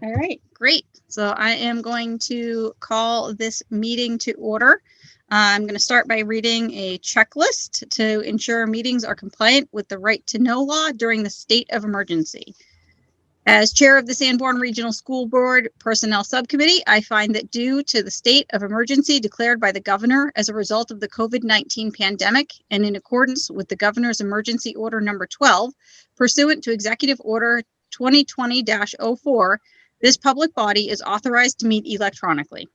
All right, great. So I am going to call this meeting to order. I'm going to start by reading a checklist to ensure meetings are compliant with the right to know law during the state of emergency. As chair of the Sanborn Regional School Board Personnel Subcommittee, I find that due to the state of emergency declared by the governor as a result of the COVID-19 pandemic and in accordance with the governor's emergency order number 12, pursuant to Executive Order 2020-04, this public body is authorized to meet electronically.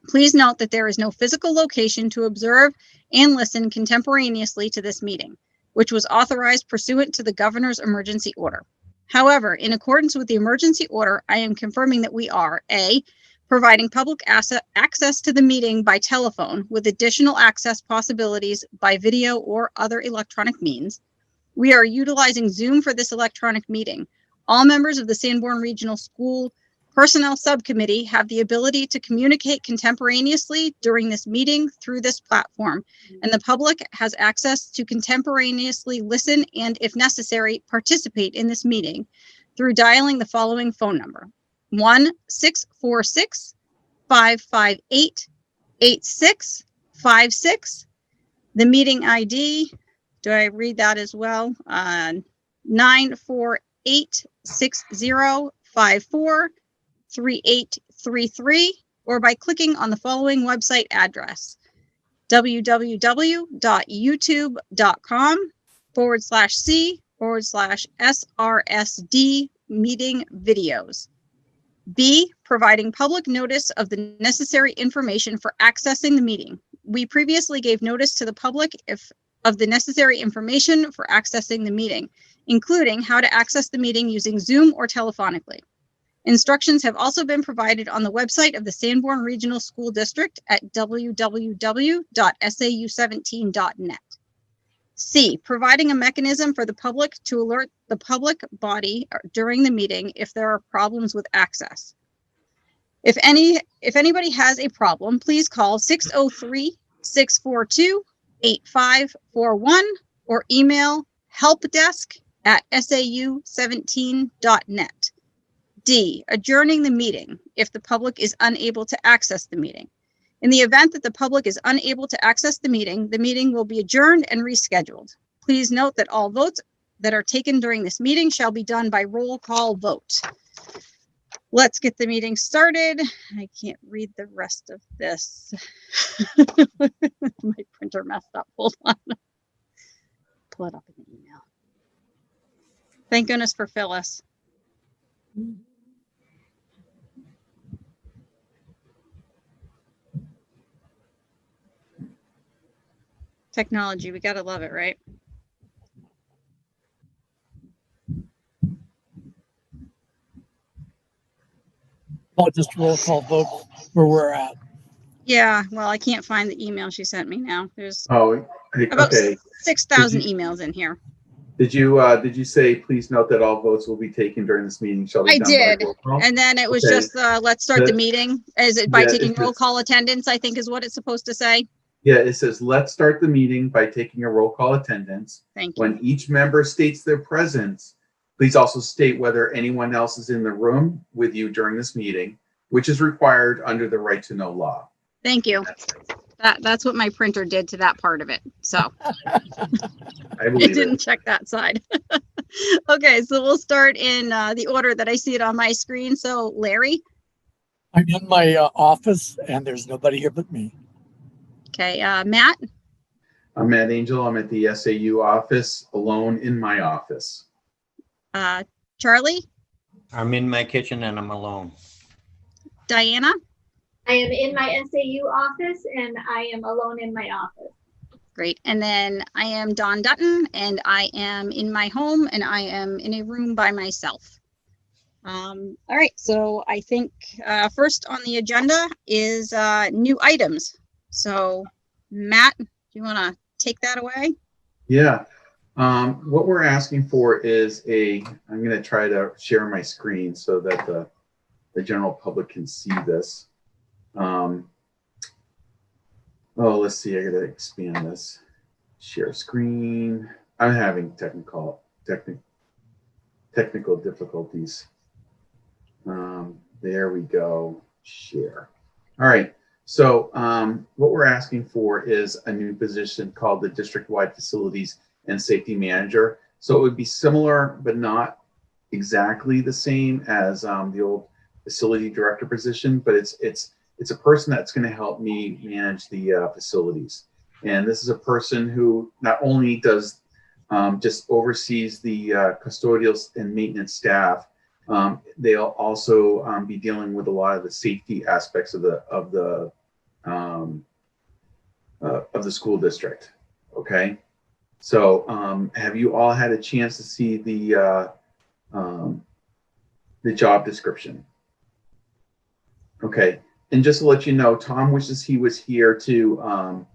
Please note that there is no physical location to observe and listen contemporaneously to this meeting, which was authorized pursuant to the governor's emergency order. However, in accordance with the emergency order, I am confirming that we are A, providing public access to the meeting by telephone with additional access possibilities by video or other electronic means. We are utilizing Zoom for this electronic meeting. All members of the Sanborn Regional School Personnel Subcommittee have the ability to communicate contemporaneously during this meeting through this platform, and the public has access to contemporaneously listen and, if necessary, participate in this meeting through dialing the following phone number: 1-646-558-8656. The meeting ID, do I read that as well? 948-6054-3833, or by clicking on the following website address: www.youtube.com/C/SRSD meeting videos. B, providing public notice of the necessary information for accessing the meeting. We previously gave notice to the public of the necessary information for accessing the meeting, including how to access the meeting using Zoom or telephonically. Instructions have also been provided on the website of the Sanborn Regional School District at www.sau17.net. C, providing a mechanism for the public to alert the public body during the meeting if there are problems with access. If anybody has a problem, please call 603-642-8541 or email helpdesk@sau17.net. D, adjourning the meeting if the public is unable to access the meeting. In the event that the public is unable to access the meeting will be adjourned and rescheduled. Please note that all votes that are taken during this meeting shall be done by roll call vote. Let's get the meeting started. I can't read the rest of this. My printer messed up. Hold on. Pull it up in the email. Thank goodness for Phyllis. Technology, we gotta love it, right? Oh, just roll call vote where we're at. Yeah, well, I can't find the email she sent me now. There's about okay. 6,000 emails in here. Did you say please note that all votes will be taken during this meeting shall be I done did. by roll call? And then it was just let's start the meeting. Is it by taking roll call attendance, I think is what it's supposed to say? Yeah, it says let's start the meeting by taking a roll call attendance. Thank you. When each member states their presence, please also state whether anyone else is in the room with you during this meeting, which is required under the right to know law. Thank you. That's what my printer did to that part of it. So I believe it didn't check that side. Okay, so we'll start in the order that I see it on my screen. So Larry. I'm in my office and there's nobody here but me. Okay, Matt. I'm Matt Angel. I'm at the SAU office, alone in my office. Charlie. I'm in my kitchen and I'm alone. Diana. I am in my SAU office and I am alone in my office. Great. And then I am Dawn Dutton and I am in my home and I am in a room by myself. All right. So I think first on the agenda is new items. So Matt, do you want to take that away? Yeah. What we're asking for is I'm going to try to share my screen so that the general public can see this. Let's see. I got to expand this. Share screen. I'm having technical difficulties. There we go. Share. All right. So what we're asking for is a new position called the District-Wide Facilities and Safety Manager. So it would be similar, but not exactly the same as the old facility director position, but it's a person that's going to help me manage the facilities. And this is a person who not only does just oversees the custodial and maintenance staff, they'll also be dealing with a lot of the safety aspects of the school district. Okay, so have you all had a chance to see the job description? Okay, and just to let you know, Tom wishes he was here to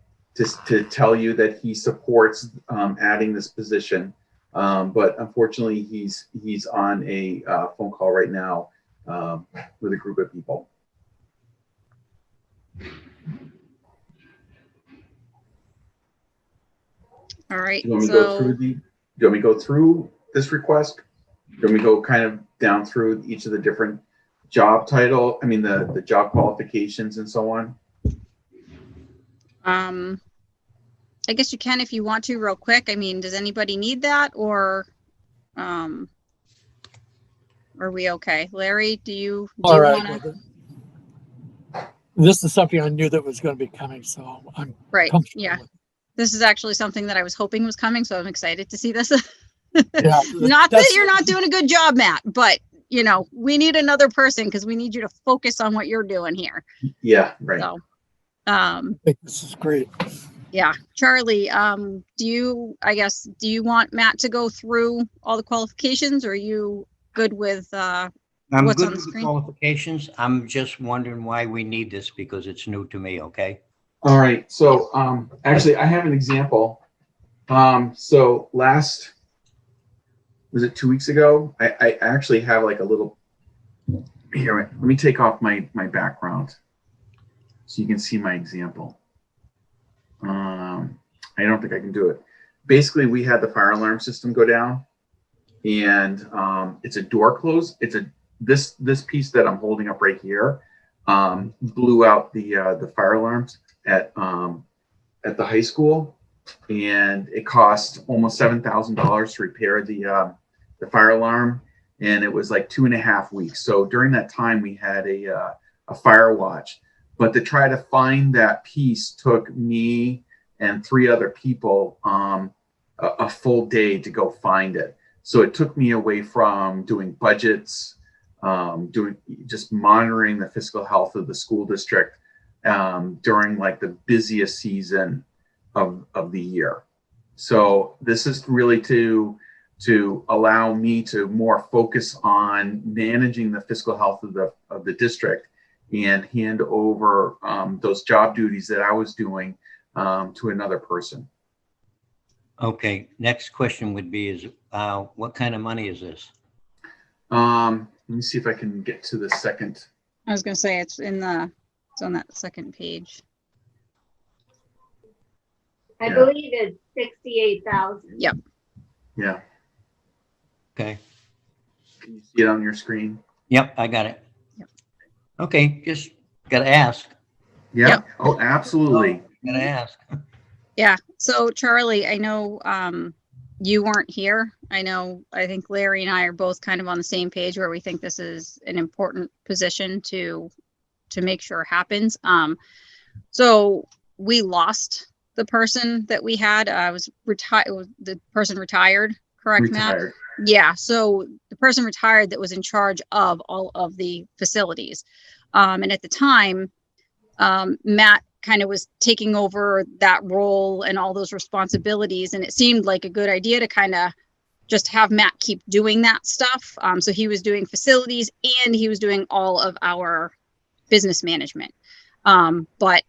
tell you that he supports adding this position, but unfortunately he's on a phone call right now with a group of people. All right. Do you want me to go through this request? Do you want me to go kind of down through each of the different job title? I mean, the job qualifications and so on. I guess you can if you want to real quick. I mean, does anybody need that, or are we okay? Larry, do you All right. wanna... This is something I knew that was going to be coming, so I'm Right. comfortable Yeah. with it. This is actually something that I was hoping was coming, so I'm excited to see this. Yeah, Not that you're not doing a good job, Matt, but you know, we need another person because we need you to focus on what you're doing here. Yeah, right. So, I think this is great. yeah, Charlie, do you want Matt to go through all the qualifications, or are you good with I'm what's good on the with the screen? qualifications. I'm just wondering why we need this because it's new to me, okay? All right. So actually, I have an example. So was it 2 weeks ago? I actually have like a little, here, let me take off my background so you can see my example. I don't think I can do it. Basically, we had the fire alarm system go down, and it's a door close. This piece that I'm holding up right here blew out the fire alarms at the high school, and it cost almost $7,000 to repair the fire alarm, and it was like 2.5 weeks. So during that time, we had a fire watch, but to try to find that piece took me and 3 other people a full day to go find it. So it took me away from doing budgets, just monitoring the fiscal health of the school district during like the busiest season of the year. So this is really to allow me to more focus on managing the fiscal health of the district and hand over those job duties that I was doing to another person. Okay, next question would be is what kind of money is this? Let me see if I can get to the second. I was going to say it's on that second page. I believe it's 68,000. Yep. Yeah. Okay. Can you see it on your screen? Yep, I got it. Yep. Okay, just gotta ask. Yeah. Yep. Oh, absolutely. Gotta ask. Yeah. So Charlie, I know you weren't here. I think Larry and I are both kind of on the same page where we think this is an important position to make sure happens. So we lost the person that we had. The person retired, correct, Retired. Matt? Yeah. So the person retired that was in charge of all of the facilities. And at the time, Matt kind of was taking over that role and all those responsibilities. And it seemed like a good idea to kind of just have Matt keep doing that stuff. So he was doing facilities and he was doing all of our business management. But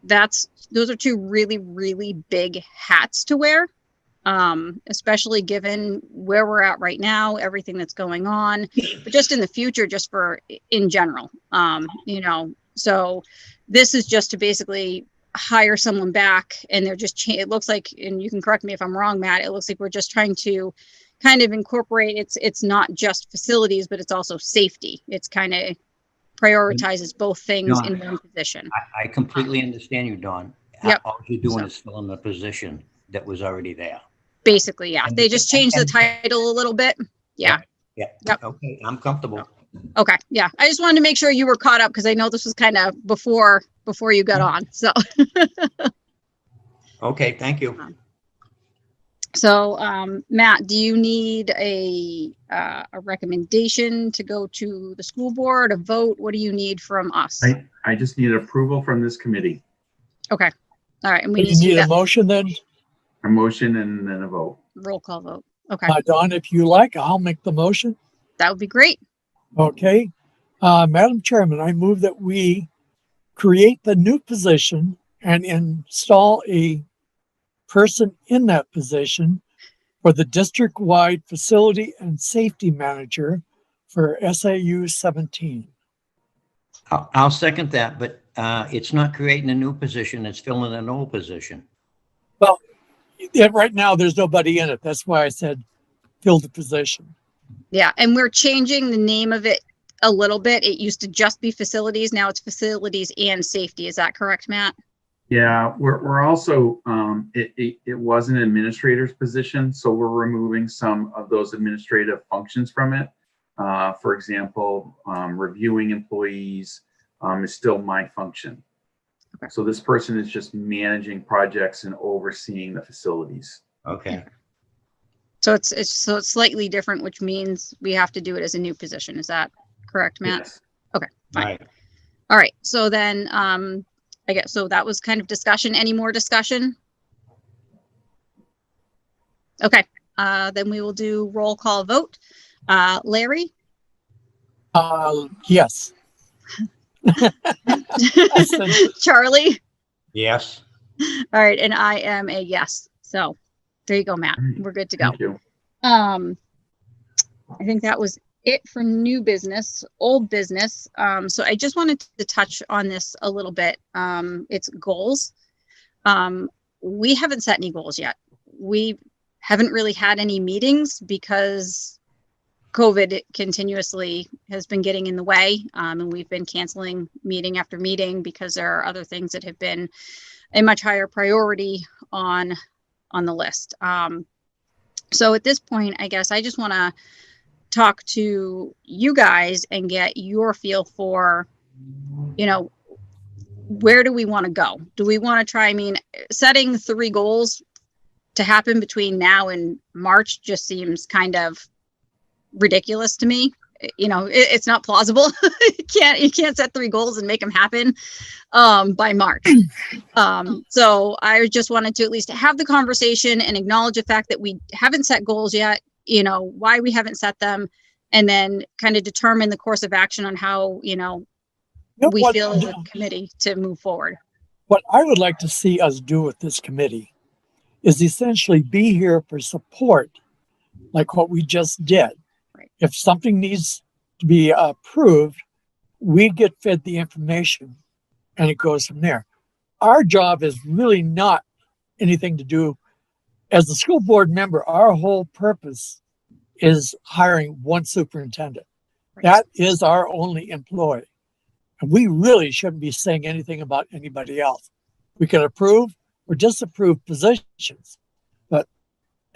those are 2 really, really big hats to wear, especially given where we're at right now, everything that's going on, but just in the future, just in general, so this is just to basically hire someone back, and they're just, it looks like, and you can correct me if I'm wrong, Matt, it looks like we're just trying to kind of incorporate, it's not just facilities, but it's also safety. It's kind of prioritizes both things Dawn, in one position. I completely understand you, Dawn. Yep. All you're doing So- is filling the position that was already there. Basically, yeah. And- They just changed the and- title a little bit. Yeah. Yeah. Yep. Okay, I'm comfortable. Okay. Yeah. I just wanted to make sure you were caught up because I know this was kind of before you got on. So, Okay, thank you. Matt, do you need a recommendation to go to the school board, a vote? What do you need from us? I just need approval from this committee, Okay. All right. And we Do need you to do need a that motion then? a motion and then a vote. roll call vote. Okay. Dawn, if you like, I'll make the motion. That would be great. Okay. Madam Chairman, I move that we create the new position and install a person in that position for the district-wide facility and safety manager for SAU 17. I'll second that, but it's not creating a new position, it's filling an old position. Yeah, right now, there's nobody in it. That's why I said fill the position. Yeah. And we're changing the name of it a little bit. It used to just be facilities. Now it's facilities and safety. Is that correct, Matt? Yeah, we're also, it was an administrator's position, so we're removing some of those administrative functions from it. For example, reviewing employees is still my function. Okay. So this person is just managing projects and overseeing the facilities. Okay, So it's slightly different, which means we have to do it as a new position. Is that correct, Matt? Yes. Fine. right. All right. So then, I guess, so that was kind of discussion. Any more discussion? Okay. Then we will do roll call vote. Larry? Yes. Charlie? Yes, All right. And I am a yes. So there you go, Matt. We're good to go. Thank you. I think that was it for new business. Old business. So I just wanted to touch on this a little bit. It's goals. We haven't set any goals yet. We haven't really had any meetings because COVID continuously has been getting in the way. And we've been canceling meeting after meeting because there are other things that have been a much higher priority on the list. So at this point, I guess I just want to talk to you guys and get your feel for, where do we want to go? Do we want to try, setting 3 goals to happen between now and March just seems kind of ridiculous to me. It's not plausible. You can't set 3 goals and make them happen by March. So I just wanted to at least have the conversation and acknowledge the fact that we haven't set goals yet, why we haven't set them, and then kind of determine the course of action on how, we feel as a committee to move forward. What I would like to see us do with this committee is essentially be here for support, like what we just did. Right. If something needs to be approved, we get fed the information and it goes from there. Our job is really not anything to do. As a school board member, our whole purpose is hiring one superintendent. Right. That is our only employee. And we really shouldn't be saying anything about anybody else. We can approve or disapprove positions. But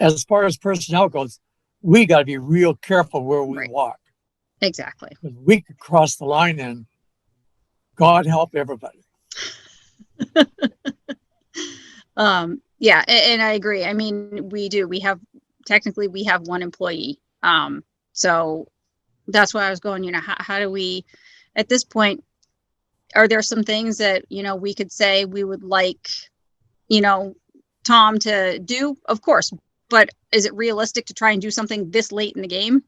as far as personnel goes, we got to be real careful where we Right. walk. Exactly. Because we could cross the line and God help everybody. Yeah, and I agree. We have one employee. So that's why I was going, how do we, at this point, are there some things that, we could say we would like, Tom to do? Of course. But is it realistic to try and do something this late in the game?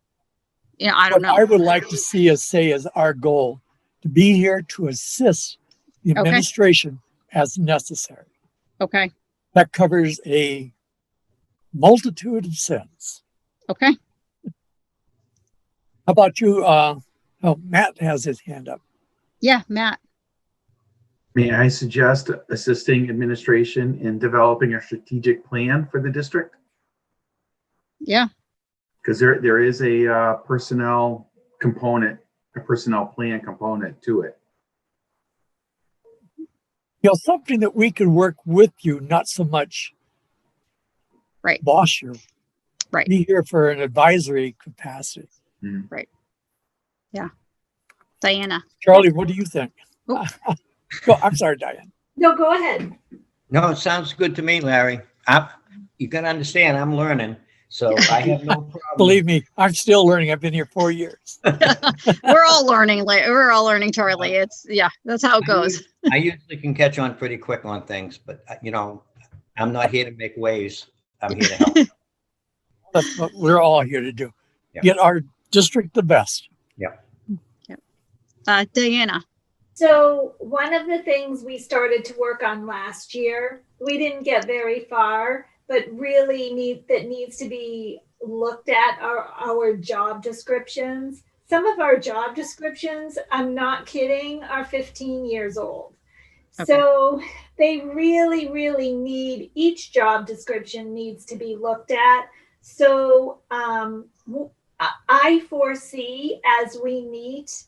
I don't know. What I would like to see us say is our goal to be here to assist the Okay. administration as necessary. Okay. That covers a multitude of sins. Okay. How about you? Matt has his hand up. Yeah, Matt. May I suggest assisting administration in developing a strategic plan for the district? Yeah. Because there is a personnel component a personnel plan component to it. Something that we could work with you, not so much Right. boss you. Right. Be here for an advisory capacity. Diana. Charlie, what do you think? Oh. Go, I'm sorry, Diane. No, go ahead. No, it sounds good to me, Larry. You gotta understand, I'm learning, so I have no problem. Believe me, I'm still learning. I've been here 4 years. We're all learning, we're all learning, Charlie. It's, yeah, that's how it goes. I usually can catch on pretty quick on things, but I'm not here to make waves. I'm here to help. That's what we're all here to do. Yeah. Get our district the best. Diana. So one of the things we started to work on last year, we didn't get very far, but really needs to be looked at are our job descriptions. Some of our job descriptions, I'm not kidding, are 15 years old. Okay. So they really, really need, each job description needs to be looked at. So I foresee as we meet,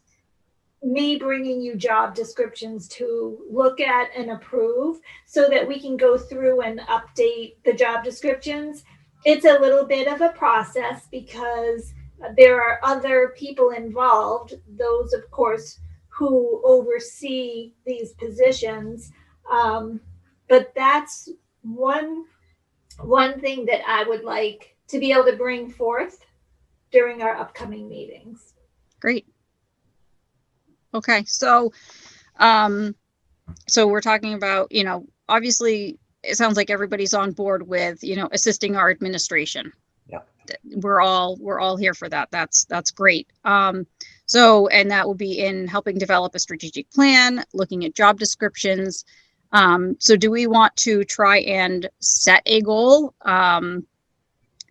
me bringing you job descriptions to look at and approve so that we can go through and update the job descriptions. It's a little bit of a process because there are other people involved, those of course who oversee these positions. But that's one thing that I would like to be able to bring forth during our upcoming meetings. Great. Okay, so we're talking about, obviously it sounds like everybody's on board with, assisting our administration. Yeah. We're all here for that. That's great. So, and that will be in helping develop a strategic plan, looking at job descriptions. So do we want to try and set a goal?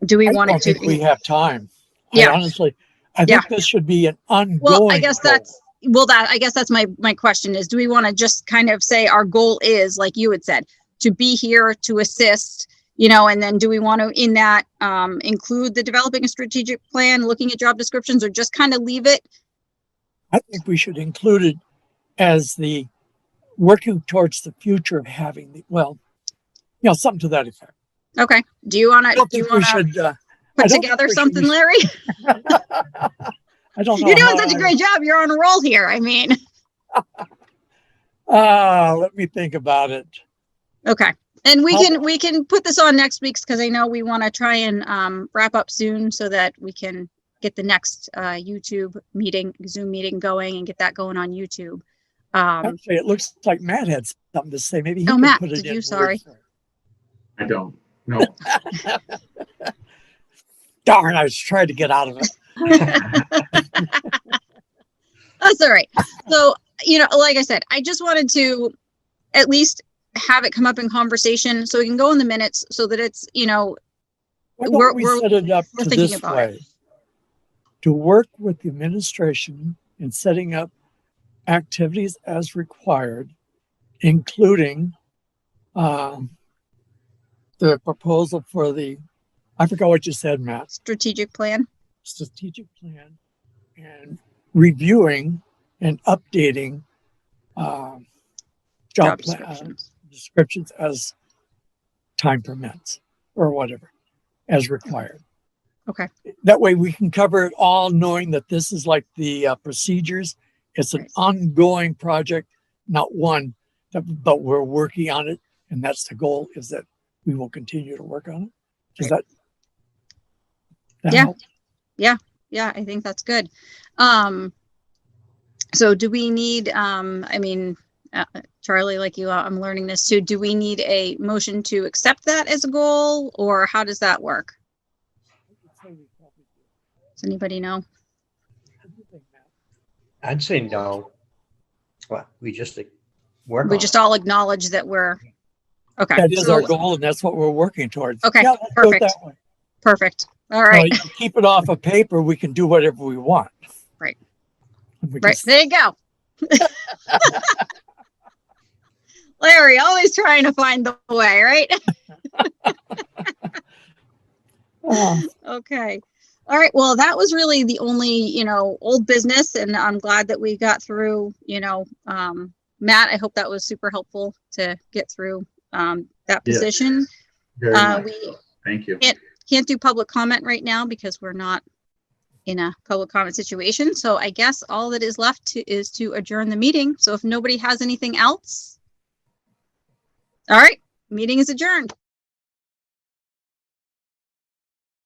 Do we want I don't to? think we have time. Yeah. I think this should be an ongoing. Well, I guess goal. that's my question is, do we want to just kind of say our goal is, like you had said, to be here to assist, and then do we want to in that include the developing a strategic plan, looking at job descriptions, or just kind of leave it? I think we should include it as the working towards the future of having something to that effect. Okay. Do you want I don't to think we should put together something, Larry? I don't know. You're doing such a great job. You're on a roll here. I mean. Let me think about it. Okay. And we can put this on next week's because I know we want to try and wrap up soon so that we can get the next YouTube meeting, Zoom meeting going and get that going on YouTube. Actually, it looks like Matt had something to say. Maybe he can Matt, put it did in. you? Sorry. I don't. No. Darn, I was trying to get out of it. That's all right. So, like I said, I just wanted to at least have it come up in conversation so we can go in the minutes so that it's, Why don't we set it up we're to thinking this about way? To work with the administration in setting up activities as required, including the proposal for I forgot what you said, Matt. strategic plan. Strategic plan and reviewing and updating job descriptions as time permits or whatever, as required. Okay. That way we can cover it all, knowing that this is like the procedures. It's an ongoing project, not one, but we're working on it. And that's the goal, is that we will continue to work on it. Does that help? Yeah, I think that's good. So do we need, Charlie, like you, I'm learning this too. Do we need a motion to accept that as a goal, or how does that work? Does anybody know? I'd say no. Well, we just work. We just all acknowledge that we're okay. That is our goal, and that's what we're working towards. Okay, yeah, let's perfect. do it that way. Perfect. All right. Well, keep it off of paper. We can do whatever we want. Right. Right. There you go. Larry, always trying to find the way, right? Okay. All right, well, that was really the only, old business, and I'm glad that we got through, Matt, I hope that was super helpful to get through that Yeah. position. Very much. We So. Thank you. can't do public comment right now because we're not in a public comment situation. So I guess all that is left is to adjourn the meeting. So if nobody has anything else, all right, meeting is adjourned.